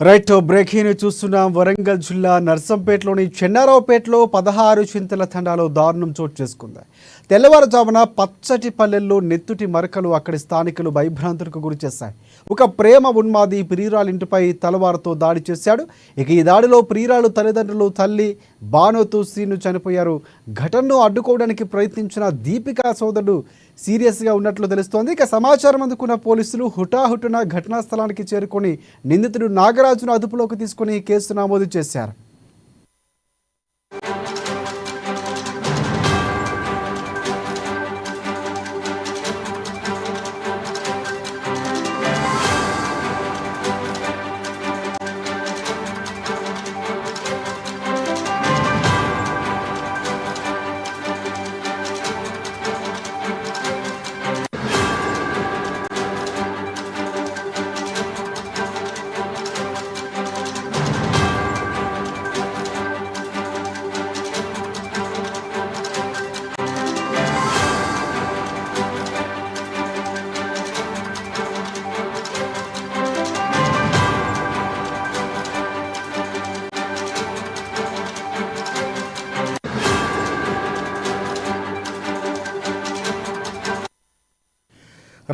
Right breaking చూస్తున్నాం. వరంగల్ జిల్లా నర్సంపేటలోని చెన్నారావుపేటలో 16 చింతల తండాలో దారుణం చోటు చేసుకుంది. తెల్లవారుజామున పచ్చటి పల్లెల్లో నెత్తుటి మరకలు అక్కడి స్థానికులు భయభ్రాంతులకు గురి చేశాయి. ఒక ప్రేమ ఉన్మాది ప్రియురాలింటిపై తలవారుతో దాడి చేశాడు. ఇక ఈ దాడిలో ప్రియురాలు తల్లిదండ్రులు తల్లి బానోతు శ్రీను చనిపోయారు. ఘటనను అడ్డుకోవడానికి ప్రయత్నించిన దీపికా సోదరుడు సీరియస్గా ఉన్నట్లు తెలుస్తోంది. ఇక సమాచారం అందుకున్న పోలీసులు హుటాహుటిన ఘటనా స్థలానికి చేరుకొని నిందితుడు నాగరాజును అదుపులోకి తీసుకుని కేసు నమోదు చేశారు.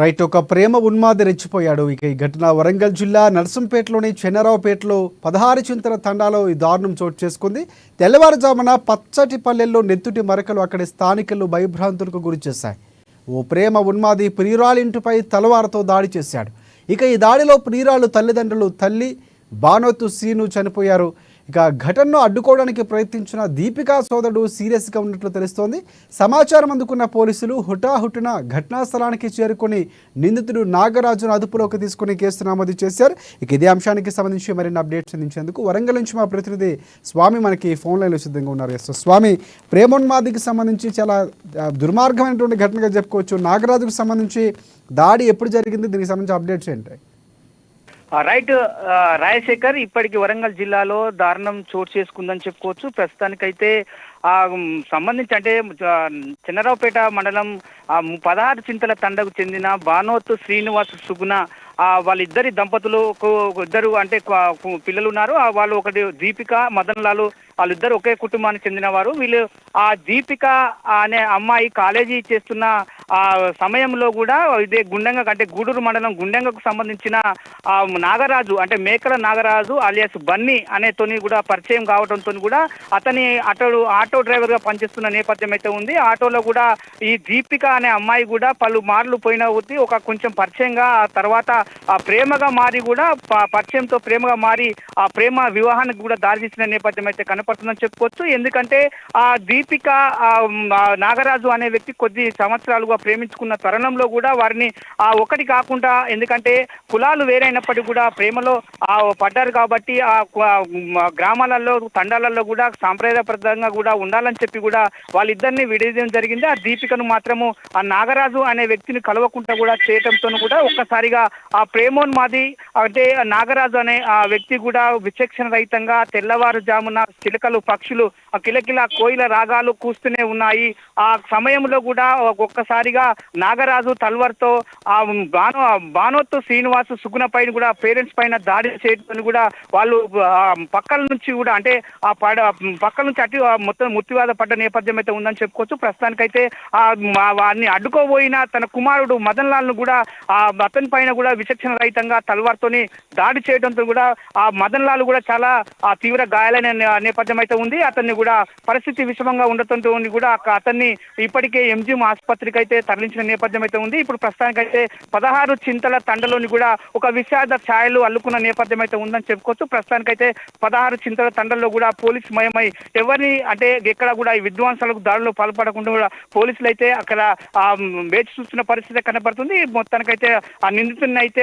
రైట్, ఒక ప్రేమ ఉన్మాది రెచ్చిపోయాడు. ఇక ఈ ఘటన వరంగల్ జిల్లా నర్సంపేటలోని చెన్నారావుపేటలో 16 చింతల తండాలో ఈ దారుణం చోటు చేసుకుంది. తెల్లవారుజామున పచ్చటి పల్లెల్లో నెత్తుటి మరకలు అక్కడి స్థానికులు భయభ్రాంతులకు గురి చేశాయి. ఓ ప్రేమ ఉన్మాది ప్రియురాలింటిపై తలవారుతో దాడి చేశాడు. ఇక ఈ దాడిలో ప్రియురాలు తల్లిదండ్రులు తల్లి బానోతు శ్రీను చనిపోయారు. ఇక ఘటనను అడ్డుకోవడానికి ప్రయత్నించిన దీపికా సోదరుడు సీరియస్గా ఉన్నట్లు తెలుస్తోంది. సమాచారం అందుకున్న పోలీసులు హుటాహుటిన ఘటనా స్థలానికి చేరుకొని నిందితుడు నాగరాజును అదుపులోకి తీసుకుని కేసు నమోదు చేశారు. ఇక ఇదే అంశానికి సంబంధించి మరిన్ని అప్డేట్స్ అందించేందుకు వరంగల్ నుంచి మా ప్రతినిధి స్వామి మనకి ఫోన్ లైన్లో సిద్ధంగా ఉన్నారు. సో స్వామి, ప్రేమోన్మాదికి సంబంధించి చాలా దుర్మార్గమైనటువంటి ఘటనగా చెప్పుకోవచ్చు. నాగరాజుకు సంబంధించి దాడి ఎప్పుడు జరిగింది, దీనికి సంబంధించి అప్డేట్స్ ఏంటి? రైట్ రాజశేఖర్, ఇప్పటికి వరంగల్ జిల్లాలో దారుణం చోటు చేసుకుందని చెప్పుకోవచ్చు. ప్రస్తుతానికైతే సంబంధించి అంటే చెన్నారావుపేట మండలం 16 చింతల తండకు చెందిన బానోతు శ్రీనివాస్ సుగుణ వాళ్ళిద్దరి దంపతులు ఇద్దరు అంటే పిల్లలు ఉన్నారు. వాళ్ళు ఒకటి దీపిక మదన్ లాలు, వాళ్ళిద్దరు ఒకే కుటుంబానికి చెందిన వారు. వీళ్ళు ఆ దీపిక అనే అమ్మాయి కాలేజీ చేస్తున్న ఆ సమయంలో కూడా ఇదే గుండంగ అంటే గూడూరు మండలం గుండంగకు సంబంధించిన నాగరాజు అంటే మేకల నాగరాజు అలియాస్ బన్నీ అనేతోని కూడా పరిచయం కావడంతో కూడా అతని ఆటో డ్రైవర్ గా పనిచేస్తున్న నేపథ్యం అయితే ఉంది. ఆటోలో కూడా ఈ దీపిక అనే అమ్మాయి కూడా పలు మార్లు పోయిన ఒక కొంచెం పరిచయంగా ఆ తర్వాత ఆ ప్రేమగా మారి కూడా పరిచయంతో ప్రేమగా మారి ఆ ప్రేమ వివాహానికి కూడా దారితీసిన నేపథ్యం అయితే కనపడుతుందని చెప్పుకోవచ్చు. ఎందుకంటే ఆ దీపిక నాగరాజు అనే వ్యక్తి కొద్ది సంవత్సరాలుగా ప్రేమించుకున్న తరుణంలో కూడా వారిని ఒకటి కాకుండా, ఎందుకంటే కులాలు వేరైనప్పటికీ కూడా ప్రేమలో పడ్డారు కాబట్టి ఆ గ్రామాలలో తండాలలో కూడా సాంప్రదాయబద్ధంగా కూడా ఉండాలని చెప్పి కూడా వాళ్ళిద్దరిని విడదీయడం జరిగింది. ఆ దీపికను మాత్రము ఆ నాగరాజు అనే వ్యక్తిని కలవకుండా కూడా చేయడంతో కూడా ఒక్కసారిగా ఆ ప్రేమోన్మాది అంటే నాగరాజు అనే ఆ వ్యక్తి కూడా విచక్షణ రహితంగా తెల్లవారుజామున చిలుకలు పక్షులు ఆ కిలకిల కోయిల రాగాలు కూస్తూనే ఉన్నాయి. ఆ సమయంలో కూడా ఒక్కసారిగా నాగరాజు తల్వర్తో ఆ బానోతు శ్రీనివాస్ సుగుణ పైన కూడా పేరెంట్స్ పైన దాడి చేయడం కూడా వాళ్ళు పక్కల నుంచి కూడా అంటే ఆ పక్కల నుంచి అటు మొత్తం మృత్యువాద పడ్డ నేపథ్యం అయితే ఉందని చెప్పుకోవచ్చు. ప్రస్తుతానికైతే వారిని అడ్డుకోబోయిన తన కుమారుడు మదన్ లాల్ ను కూడా అతని పైన కూడా విచక్షణ రహితంగా తల్వార్తోని దాడి చేయడంతో కూడా ఆ మదన్ లాల్ కూడా చాలా తీవ్ర గాయాలైన నేపథ్యం అయితే ఉంది. అతన్ని కూడా పరిస్థితి విషమంగా ఉండటంతో కూడా అతన్ని ఇప్పటికే ఎంజిఎం ఆసుపత్రికి అయితే తరలించిన నేపథ్యం అయితే ఉంది. ఇప్పుడు ప్రస్తుతానికైతే 16 చింతల తండలోని కూడా ఒక విషాద ఛాయలు అల్లుకున్న నేపథ్యం అయితే ఉందని చెప్పుకోవచ్చు. ప్రస్తుతానికైతే 16 చింతల తండల్లో కూడా పోలీసు మయమై ఎవరిని అంటే ఎక్కడ కూడా ఈ విధ్వంసాలకు దాడులు పాల్పడకుండా కూడా పోలీసులు అయితే అక్కడ వేచి చూస్తున్న పరిస్థితి కనపడుతుంది. మొత్తానికైతే ఆ నిందితుడిని అయితే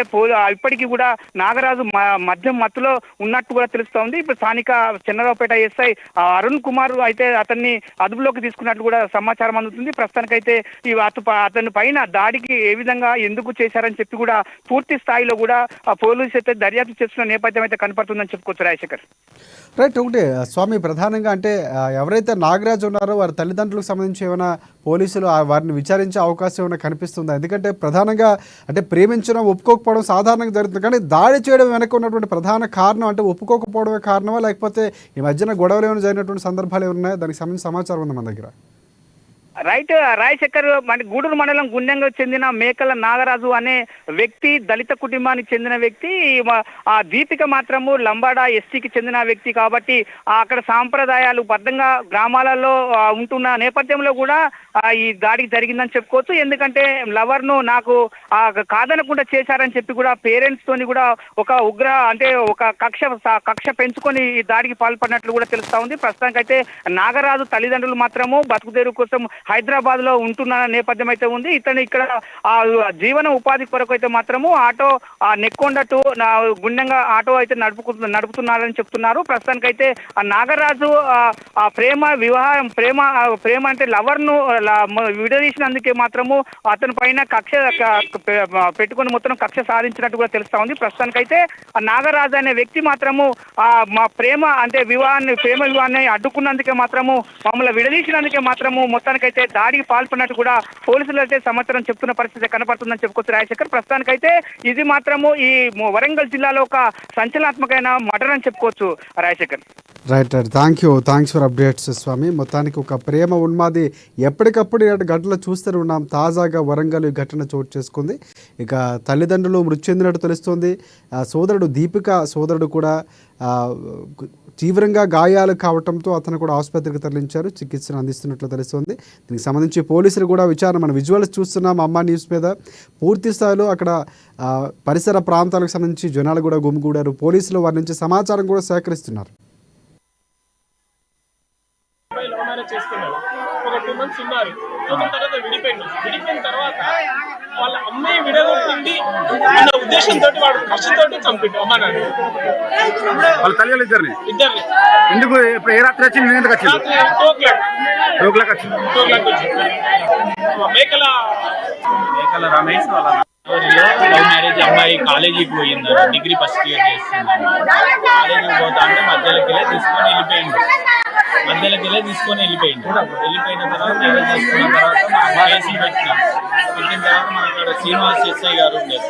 ఇప్పటికీ కూడా నాగరాజు మద్యం మత్తులో ఉన్నట్టు కూడా తెలుస్తోంది. ఇప్పుడు స్థానిక చెన్నారావుపేట ఎస్ఐ అరుణ్ కుమార్ అయితే అతన్ని అదుపులోకి తీసుకున్నట్లు కూడా సమాచారం అందుతుంది. ప్రస్తుతానికైతే అతని పైన దాడికి ఏ విధంగా ఎందుకు చేశారని చెప్పి కూడా పూర్తి స్థాయిలో కూడా పోలీసు అయితే దర్యాప్తు చేస్తున్న నేపథ్యం అయితే కనపడుతుందని చెప్పుకోవచ్చు రాజశేఖర్. రైట్. ఒకటి స్వామి, ప్రధానంగా అంటే ఎవరైతే నాగరాజు ఉన్నారో వారి తల్లిదండ్రులకు సంబంధించి ఏమైనా పోలీసులు వారిని విచారించే అవకాశం ఏమైనా కనిపిస్తుందా? ఎందుకంటే ప్రధానంగా అంటే ప్రేమించడం ఒప్పుకోకపోవడం సాధారణంగా జరుగుతుంది, కానీ దాడి చేయడం వెనక ఉన్నటువంటి ప్రధాన కారణం అంటే ఒప్పుకోకపోవడమే కారణమా, లేకపోతే ఈ మధ్యన గొడవలు ఏమైనా జరిగినటువంటి సందర్భాలు ఏమైనా ఉన్నాయా? దానికి సంబంధించిన సమాచారం ఉంది మన దగ్గర. రైట్ రాజశేఖర్, గూడూరు మండలం గుండెంగా చెందిన మేకల నాగరాజు అనే వ్యక్తి దళిత కుటుంబానికి చెందిన వ్యక్తి. ఆ దీపిక మాత్రము లంబాడా ఎస్టీకి చెందిన వ్యక్తి కాబట్టి అక్కడ సాంప్రదాయాలు బద్ధంగా గ్రామాలలో ఉంటున్న నేపథ్యంలో కూడా ఈ దాడికి జరిగిందని చెప్పుకోవచ్చు. ఎందుకంటే లవర్ ను నాకు కాదనకుండా చేశారని చెప్పి కూడా పేరెంట్స్ తోని కూడా ఒక ఒక కక్ష పెంచుకొని ఈ దాడికి పాల్పడినట్లు కూడా తెలుస్తా ఉంది. ప్రస్తుతానికైతే నాగరాజు తల్లిదండ్రులు మాత్రము బతుకుదేరు కోసం హైదరాబాద్ లో ఉంటున్న నేపథ్యం అయితే ఉంది. ఇతను ఇక్కడ జీవన ఉపాధి కొరకు అయితే మాత్రము ఆటో నెక్కొండ టు గుండెంగా ఆటో అయితే నడుపుతున్నారని చెప్తున్నారు. ప్రస్తుతానికైతే ఆ నాగరాజు ప్రేమ అంటే లవర్ ను విడదీసినందుకే మాత్రము అతని పైన కక్ష పెట్టుకుని మొత్తం కక్ష సాధించినట్టు కూడా తెలుస్తా ఉంది. ప్రస్తుతానికైతే ఆ నాగరాజు అనే వ్యక్తి మాత్రము మా ప్రేమ వివాహాన్ని అడ్డుకున్నందుకే మాత్రము మమ్మల్ని విడదీసినందుకే మాత్రము మొత్తానికైతే దాడికి పాల్పడినట్టు కూడా పోలీసులు అయితే సమాచారం చెప్తున్న పరిస్థితి కనపడుతుందని చెప్పుకోవచ్చు రాజశేఖర్. ప్రస్తుతానికైతే ఇది మాత్రము ఈ వరంగల్ జిల్లాలో ఒక సంచలనాత్మకమైన మర్డర్ అని చెప్పుకోవచ్చు Rajasekhar. Right. Thanks for updates Swami. మొత్తానికి ఒక ప్రేమ ఉన్మాది ఎప్పటికప్పుడు ఇలాంటి ఘటనలు చూస్తూనే ఉన్నాం. తాజాగా వరంగల్ ఈ ఘటన చోటు చేసుకుంది. ఇక తల్లిదండ్రులు మృతి చెందినట్టు తెలుస్తోంది. సోదరుడు దీపిక సోదరుడు కూడా తీవ్రంగా గాయాలు కావడంతో అతను కూడా ఆసుపత్రికి తరలించారు, చికిత్సను అందిస్తున్నట్లు తెలుస్తోంది. దీనికి సంబంధించి పోలీసులు కూడా విచారణ, మన విజువల్స్ చూస్తున్నాం అమ్మా న్యూస్ మీద. పూర్తి స్థాయిలో అక్కడ పరిసర ప్రాంతాలకు సంబంధించి జనాలు కూడా గుమిగూడారు. పోలీసులు వారి నుంచి సమాచారం కూడా సేకరిస్తున్నారు. చేసుకున్నారు. ఒక 2 months ఉన్నారు. తర్వాత విడిపోయిన తర్వాత వాళ్ళ అమ్మాయి విడగొట్టింది అన్న ఉద్దేశంతో వాడు కష్టంతో చంపిండు అమ్మ నాన్న. వాళ్ళ తల్లిదండ్రులు ఇద్దరిని ఎందుకు ఏ రాత్రి వచ్చింది? నేను ఎందుకు వచ్చింది? 2 o'clock వచ్చింది. మేకల రమేష్ వాళ్ళ లవ్ మ్యారేజ్. అమ్మాయి కాలేజీకి పోయింది, డిగ్రీ ఫస్ట్ ఇయర్ చేస్తుంది. కాలేజీకి పోతా అంటే మధ్యలోకి వెళ్ళిపోయిన తర్వాత మ్యారేజ్ చేసుకున్న తర్వాత కేసులు పెట్టిన తర్వాత మన శ్రీనివాస్ ఎస్ఐ గారు ఉండేది,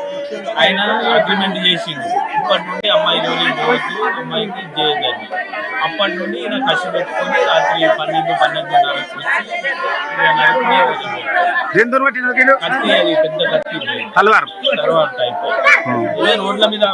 ఆయన అగ్రిమెంట్ చేసిండు. ఇప్పటి నుండి అమ్మాయి రోజు అమ్మాయికి చేయొద్దని. అప్పటి నుండి ఈయన కష్ట పెట్టుకొని రాత్రి 12-12:30 కత్తి, అది పెద్ద కత్తి తర్వాత టైప్ రోడ్ల మీద